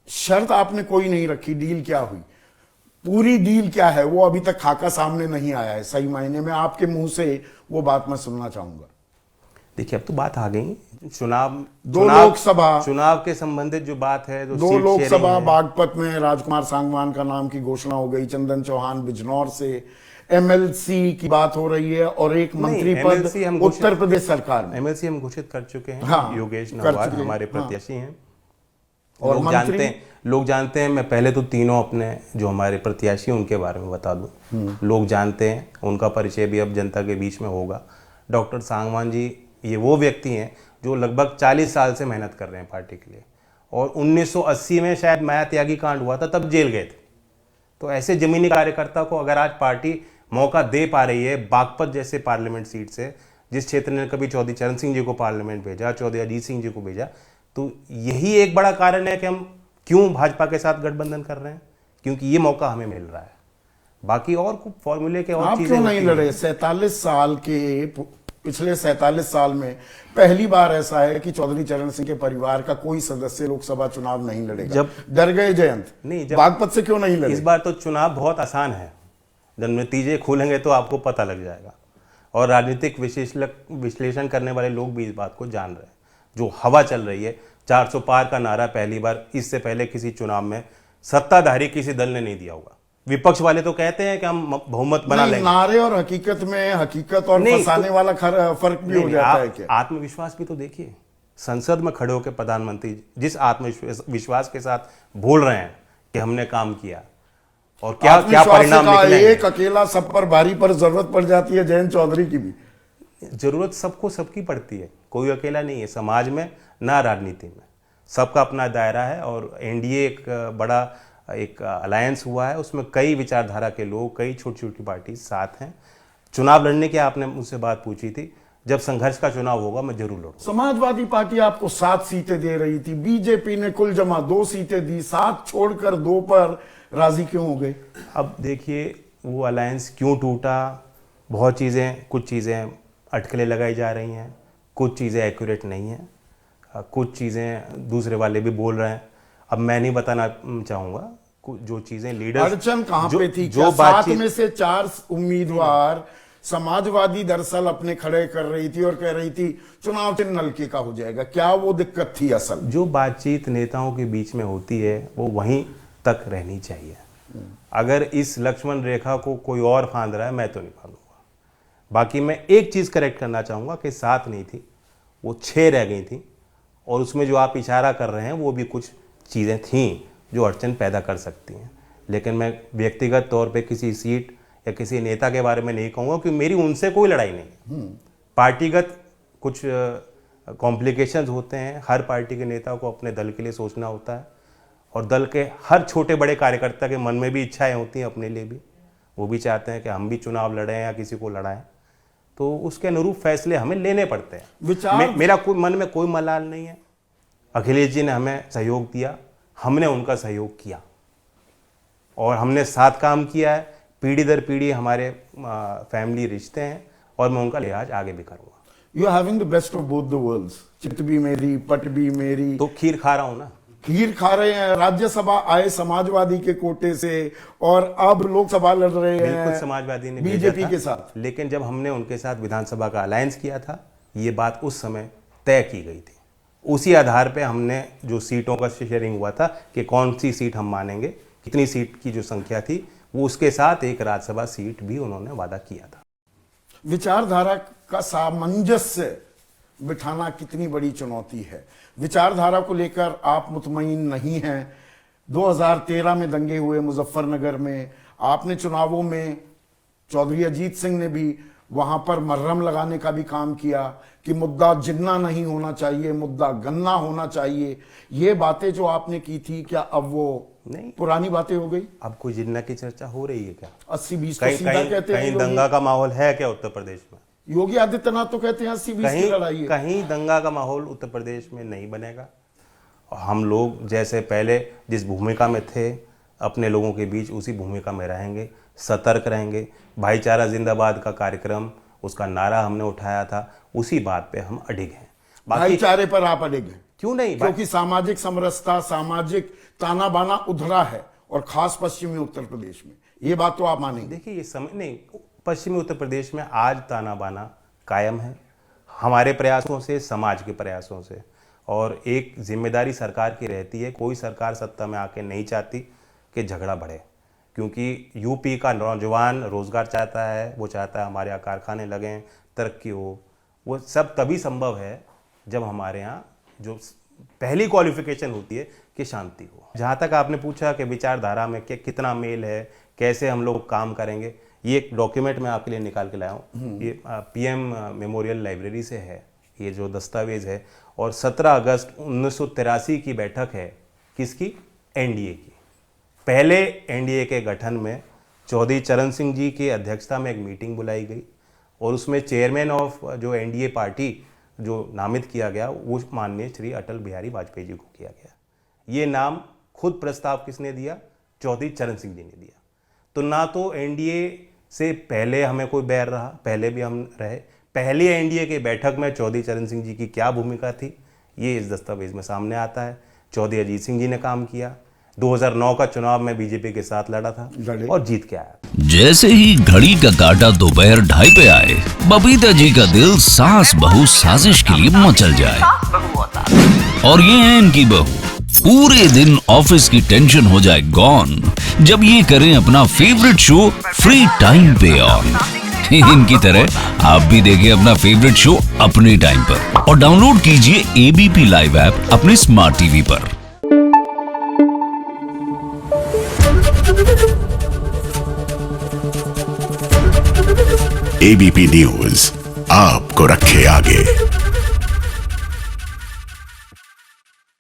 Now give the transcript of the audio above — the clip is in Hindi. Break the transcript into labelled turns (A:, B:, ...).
A: शर्त आपने कोई नहीं रखी, डील क्या हुई, पूरी डील क्या है, वो अभी तक खाका सामने नहीं आया है। सही मायने में आपके मुंह से वो बात मैं सुनना चाहूंगा।
B: देखिए अब तो बात आ गई, चुनाव
A: दो लोकसभा,
B: चुनाव के संबंधित जो बात है, जो
A: दो
B: सीट शेयरिंग
A: लोकसभा
B: है।
A: बागपत में राजकुमार सांगवान का नाम की घोषणा हो गई, चंदन चौहान बिजनौर से, एमएलसी की बात हो रही है, और एक मंत्री पद उत्तर प्रदेश सरकार में।
B: एमएलसी हम घोषित कर चुके हैं।
A: हाँ,
B: योगेश नरवाल हमारे
A: हाँ,
B: प्रत्याशी हैं।
A: और
B: लोग जानते हैं। मैं पहले तो तीनों अपने जो हमारे प्रत्याशी उनके बारे में बता दूं। लोग जानते हैं, उनका परिचय भी अब जनता के बीच में होगा। डॉक्टर सांगवान जी ये वो व्यक्ति हैं जो लगभग 40 साल से मेहनत कर रहे हैं पार्टी के लिए, और 1980 में शायद माया त्यागी कांड हुआ था, तब जेल गए थे। तो ऐसे जमीनी कार्यकर्ता को अगर आज पार्टी मौका दे पा रही है बागपत जैसे पार्लियामेंट सीट से, जिस क्षेत्र ने कभी चौधरी चरण सिंह जी को पार्लियामेंट भेजा, चौधरी अजीत सिंह जी को भेजा, तो यही एक बड़ा कारण है कि हम क्यों भाजपा के साथ गठबंधन कर रहे हैं, क्योंकि ये मौका हमें मिल रहा है। बाकी और फॉर्मूले के और चीजें
A: क्यों नहीं लड़े? 47 साल के, पिछले 47 साल में पहली बार ऐसा है कि चौधरी चरण सिंह के परिवार का कोई सदस्य लोकसभा चुनाव नहीं लड़ेगा।
B: जब
A: डर गए जयंत?
B: नहीं,
A: बागपत से क्यों नहीं लड़े?
B: इस बार तो चुनाव बहुत आसान है, जब नतीजे खुलेंगे तो आपको पता लग जाएगा। और राजनीतिक विश्लेषण करने वाले लोग भी इस बात को जान रहे हैं। जो हवा चल रही है, 400 पार का नारा पहली बार, इससे पहले किसी चुनाव में सत्ताधारी किसी दल ने नहीं दिया होगा। विपक्ष वाले तो कहते हैं कि हम बहुमत बना लेंगे।
A: नारे और हकीकत में हकीकत और फंसाने वाला फर्क भी हो जाता है क्या?
B: आत्मविश्वास भी तो देखिए, संसद में खड़े होकर प्रधानमंत्री जिस आत्मविश्वास के साथ बोल रहे हैं कि हमने काम किया, और क्या क्या परिणाम निकले।
A: एक अकेला सब पर भारी पर जरूरत पड़ जाती है जयंत चौधरी की भी।
B: जरूरत सबको सबकी पड़ती है, कोई अकेला नहीं है समाज में ना राजनीति में, सबका अपना दायरा है। और एनडीए एक बड़ा एक अलायंस हुआ है, उसमें कई विचारधारा के लोग, कई छोटी छोटी पार्टी साथ हैं। चुनाव लड़ने की आपने मुझसे बात पूछी थी, जब संघर्ष का चुनाव होगा मैं जरूर लड़ूंगा।
A: समाजवादी पार्टी आपको 7 सीटें दे रही थी, बीजेपी ने कुल जमा 2 सीटें दी, 7 छोड़कर 2 पर राजी क्यों हो गए?
B: अब देखिए वो अलायंस क्यों टूटा, बहुत चीज़ें, कुछ चीज़ें अटकलें लगाई जा रही हैं, कुछ चीज़ें एक्यूरेट नहीं हैं, कुछ चीज़ें दूसरे वाले भी बोल रहे हैं। अब मैं नहीं बताना चाहूँगा जो चीज़ें लीडर्स।
A: अड़चन कहाँ पे थी? जो 7 में से 4 उम्मीदवार समाजवादी दरअसल अपने खड़े कर रही थी और कह रही थी चुनाव चिन्ह नलके का हो जाएगा, क्या वो दिक्कत थी? असल
B: जो बातचीत नेताओं के बीच में होती है वो वहीं तक रहनी चाहिए। अगर इस लक्ष्मण रेखा को कोई और फांद रहा है, मैं तो नहीं फांदूंगा। बाकी मैं एक चीज़ करेक्ट करना चाहूँगा कि 7 नहीं थी, वो 6 रह गई थी, और उसमें जो आप इशारा कर रहे हैं वो भी कुछ चीज़ें थीं जो अड़चन पैदा कर सकती हैं। लेकिन मैं व्यक्तिगत तौर पे किसी सीट या किसी नेता के बारे में नहीं कहूँगा, कि मेरी उनसे कोई लड़ाई नहीं है। पार्टीगत कुछ कॉम्प्लिकेशंस होते हैं, हर पार्टी के नेता को अपने दल के लिए सोचना होता है, और दल के हर छोटे बड़े कार्यकर्ता के मन में भी इच्छाएं होती हैं अपने लिए भी, वो भी चाहते हैं कि हम भी चुनाव लड़ें या किसी को लड़ाएं, तो उसके अनुरूप फैसले हमें लेने पड़ते हैं। मेरा कोई मन में कोई मलाल नहीं है। अखिलेश जी ने हमें सहयोग दिया, हमने उनका सहयोग किया, और हमने साथ काम किया है। पीढ़ी दर पीढ़ी हमारे फैमिली रिश्ते हैं, और मैं उनका लिहाज आगे भी करूँगा।
A: You are having the best of both the worlds, चित भी मेरी, पट भी मेरी।
B: तो खीर खा रहा हूँ ना।
A: खीर खा रहे हैं। राज्यसभा आए समाजवादी के कोटे से, और अब लोकसभा लड़ रहे हैं
B: बिल्कुल समाजवादी ने
A: बीजेपी के साथ।
B: लेकिन जब हमने उनके साथ विधानसभा का अलायंस किया था, ये बात उस समय तय की गई थी। उसी आधार पे हमने जो सीटों का शेयरिंग हुआ था कि कौन सी सीट हम मानेंगे, कितनी सीट की जो संख्या थी, वो उसके साथ एक राज्यसभा सीट भी उन्होंने वादा किया था।
A: विचारधारा का सामंजस्य बिठाना कितनी बड़ी चुनौती है। विचारधारा को लेकर आप मुतमईन नहीं हैं। 2013 में दंगे हुए मुजफ्फरनगर में, आपने चुनावों में चौधरी अजीत सिंह ने भी वहां पर मर्रम लगाने का भी काम किया कि मुद्दा जिन्ना नहीं होना चाहिए, मुद्दा गन्ना होना चाहिए। ये बातें जो आपने की थी, क्या अब वो
B: नहीं
A: पुरानी बातें हो गई?
B: अब कोई जिन्ना की चर्चा हो रही है क्या?
A: 80-20 तो सीधा कहते हैं।
B: कहीं दंगा का माहौल है क्या उत्तर प्रदेश में?
A: योगी आदित्यनाथ तो कहते हैं 80-20 की लड़ाई है।
B: कहीं दंगा का माहौल उत्तर प्रदेश में नहीं बनेगा। हम लोग जैसे पहले जिस भूमिका में थे अपने लोगों के बीच, उसी भूमिका में रहेंगे, सतर्क रहेंगे। भाईचारा जिंदाबाद का कार्यक्रम, उसका नारा हमने उठाया था, उसी बात पे हम अडिग हैं।
A: भाईचारे पर आप अड़े हैं,
B: क्यों नहीं?
A: क्योंकि सामाजिक समरसता, सामाजिक ताना बाना उधरा है, और खास पश्चिमी उत्तर प्रदेश में। ये बात तो आप मानेंगे।
B: देखिए, ये समय नहीं, पश्चिमी उत्तर प्रदेश में आज ताना बाना कायम है, हमारे प्रयासों से, समाज के प्रयासों से। और एक जिम्मेदारी सरकार की रहती है, कोई सरकार सत्ता में आके नहीं चाहती कि झगड़ा बढ़े, क्योंकि यूपी का नौजवान रोजगार चाहता है, वो चाहता है हमारे यहाँ कारखाने लगें, तरक्की हो। वो सब तभी संभव है जब हमारे यहाँ जो पहली क्वालिफिकेशन होती है कि शांति हो। जहाँ तक आपने पूछा कि विचारधारा में कितना मेल है, कैसे हम लोग काम करेंगे, ये एक डॉक्यूमेंट मैं आपके लिए निकाल के लाया हूँ। ये पीएम मेमोरियल लाइब्रेरी से है ये जो दस्तावेज है, और 17 अगस्त 1983 की बैठक है, किसकी? एनडीए की। पहले एनडीए के गठन में चौधरी चरण सिंह जी की अध्यक्षता में एक मीटिंग बुलाई गई, और उसमें चेयरमैन ऑफ जो एनडीए पार्टी जो नामित किया गया वो माननीय श्री अटल बिहारी वाजपेयी जी को किया गया। ये नाम खुद प्रस्ताव किसने दिया? चौधरी चरण सिंह जी ने दिया। तो ना तो एनडीए से पहले हमें कोई बैर रहा, पहले भी हम रहे। पहली एनडीए की बैठक में चौधरी चरण सिंह जी की क्या भूमिका थी, ये इस दस्तावेज में सामने आता है। चौधरी अजीत सिंह जी ने काम किया। 2009 का चुनाव में बीजेपी के साथ लड़ा था और जीत के आया।
C: जैसे ही घड़ी का काटा दोपहर 2:30 पे आए, बबीता जी का दिल सास बहू साजिश के लिए मचल जाए। और ये है इनकी बहू, पूरे दिन ऑफिस की टेंशन हो जाए गॉन जब ये करें अपना फेवरेट शो फ्री टाइम पे ऑन। इनकी तरह आप भी देखिए अपना फेवरेट शो अपने टाइम पर, और डाउनलोड कीजिए एबीपी लाइव ऐप अपने स्मार्ट टीवी पर।
D: एबीपी न्यूज आपको रखे आगे।